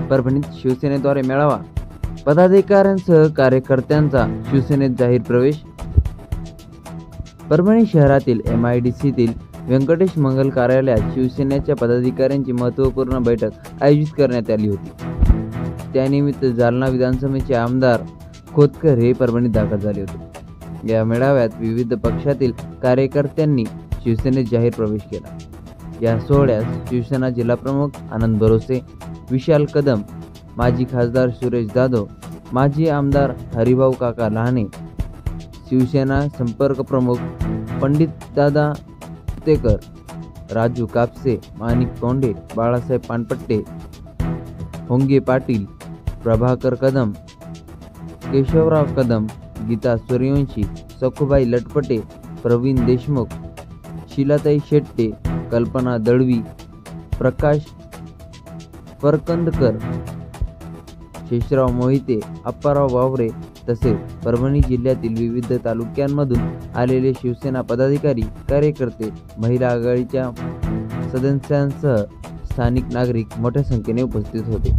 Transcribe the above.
परभणीत शिवसेनेद्वारे मेळावा, पदाधिकाऱ्यांसह कार्यकर्त्यांचा शिवसेनेत जाहीर प्रवेश। परभणी शहरातील MIDCतील व्यंकटेश मंगल कार्यालयात शिवसेनेच्या पदाधिकाऱ्यांची महत्त्वपूर्ण बैठक आयोजित करण्यात आली होती। त्यानिमित्त जालना विधानसभेचे आमदार खोतकर हे परभणीत दाखल झाले होते। या मेळाव्यात विविध पक्षातील कार्यकर्त्यांनी शिवसेनेत जाहीर प्रवेश केला। या सोहळ्यास शिवसेना जिल्हाप्रमुख आनंद भरोसे, विशाल कदम, माजी खासदार सुरेश जाधव, माजी आमदार हरिभाऊ काका लहाने, शिवसेना संपर्क प्रमुख पंडितदादा कुतेकर, राजू कापसे, माणिक तोंडे, बाळासाहेब पानपट्टे, होंगे पाटील, प्रभाकर कदम, केशवराव कदम, गीता सूर्यवंशी, सखुबाई लटपटे, प्रवीण देशमुख, शीलाताई शेट्टे, कल्पना दळवी, प्रकाश फरकंदकर, शेषराव मोहिते, अप्पाराव वावरे तसेच परभणी जिल्ह्यातील विविध तालुक्यांमधून आलेले शिवसेना पदाधिकारी, कार्यकर्ते, महिला आघाडीच्या सदस्यांसह स्थानिक नागरिक मोठ्या संख्येने उपस्थित होते।